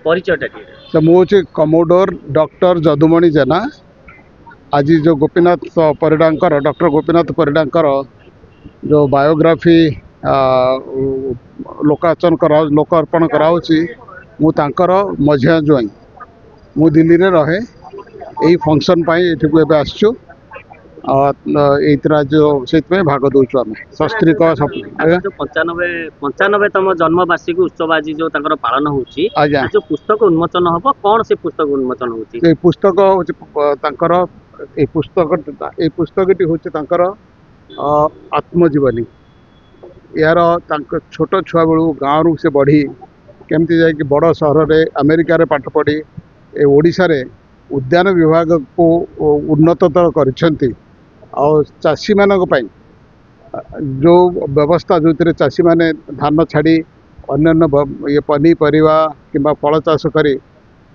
परिचयटा तो मुझे commodore doctor जदुमणि जेना। आज जो गोपीनाथ परिडांकर डॉक्टर गोपीनाथ परिडांकर जो बायोग्राफी लोकार्पण कराऊँगी मु तांकर मझिया ज्वाई मु दिल्ली रे रहे यही फंक्शन ये आसचु जो से भाग दौचु आम सस्त्रीक जो 95 जन्मवार्षिकी उत्सव आज जो पालन होची जो पुस्तक उन्मोचन हम कौन से पुस्तक उन्मोचन होची पुस्तक पुस्तकटी हूँ आत्मजीवनी यार छोट छुआ बेलू गाँव रू से बढ़ी केमती जाकि बड़ सहर में अमेरिका रे पाठ पढ़ी ओडिशा रे उद्यान विभाग को उन्नततर करिसेंती और चाषी मानक पई जो व्यवस्था जो चाषी माने धान छाड़ी अन्य ये पनीपरिया किंबा फल चाष करी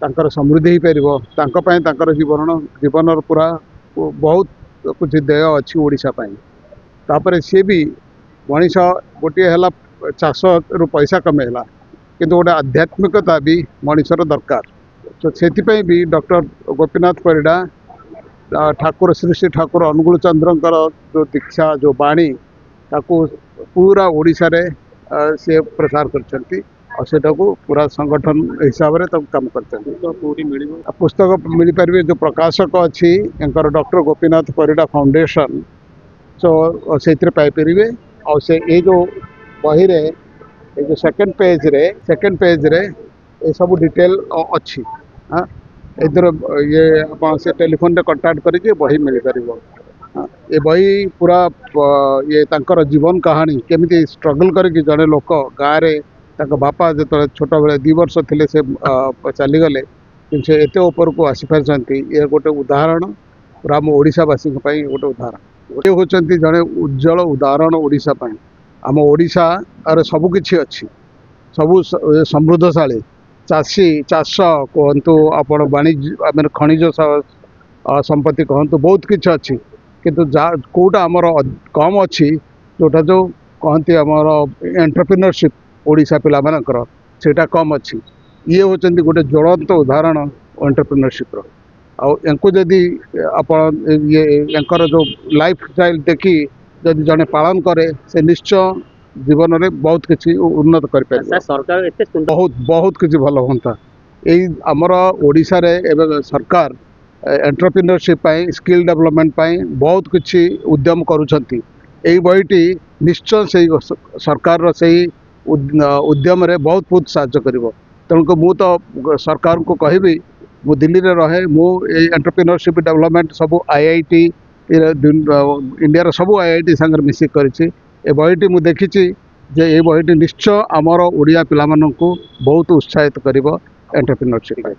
तांकर समृद्धि हो पार जीवन पूरा बहुत कुछ देय अच्छी ओडिशा पई तापर सी भी मनीष गोटे है चाष रु पैसा कमेला किंतु गोटे आध्यात्मिकता भी मनीषर दरकार तो से भी डॉक्टर गोपीनाथ परिडा ठाकुर श्री श्री ठाकुर अनुकूल चंद्रंकर जो दीक्षा जो बाणी ताकू पूरा ओडिशा रे से प्रसार करछंती और सेटा को पूरा संगठन हिसाब से काम कर पुस्तक मिल पारे जो प्रकाशक अच्छी anchor doctor Gopinath Parida foundation तो से पाइपर और से ये जो बही रे ये जो सेकंड पेज रे ये सब डिटेल अच्छी हाँ इधर ये आप से टेलीफोन रे कांटेक्ट करके बही मिल पार ये बही पूरा ये तांकर जीवन कहानी केमिति स्ट्रगल करके जड़े लोक गाँव में बापा जो छोट बेले 2 वर्ष थे से चलीगले कि से एत ऊपर को आसी पार्टी ये गोटे उदाहरण पूरा आम ओडिशावासी गोटे उदाहरण ये होती जड़े उज्जवल उदाहरण ओडिशा पई आम ओडिशा अरे सबकि अच्छी सबू समृद्धशाली चाषी चाष कहतु आपण वाणिज्य खनिज संपत्ति कहतु बहुत किसी अच्छी किंतु कौटा आमर कम अच्छी जोटा जो कहती आमर एंटरप्रेन्योरशिप ओडिशा पिला मानकर सेटा कम अच्छी ये होती गोटे ज्वलंत उदाहरण एंटरप्रेन्योरशिप आंको जदि आपण ये एंकर जो लाइफ स्टाइल देखी जदि जड़े पालन करे से निश्चय जीवन में बहुत किसी उन्नत कर सरकार बहुत बहुत किसी भल होता यही आमर ओडिशा रे एवं सरकार एंटरप्रेन्योरशिप स्किल डेवलपमेंट बहुत किसी उद्यम करुछंती यही बहीटी निश्चय से सरकार से उद्यम रे बहुत बहुत साहाय्य करिवो तेणुक मु तो सरकार को कहबी मु दिल्ली रे रहे मु एंटरप्रेन्योरशिप डेवलपमेंट सब आईआईटी इंडिया सब आईआईटी संग मिसिक करिछि ए बहीटी मु देखिछि जे ये बहीटी निश्चय आमर ओडिया पिला माननकु बहुत उत्साहित करिवो एंटरप्रेन्योरशिप।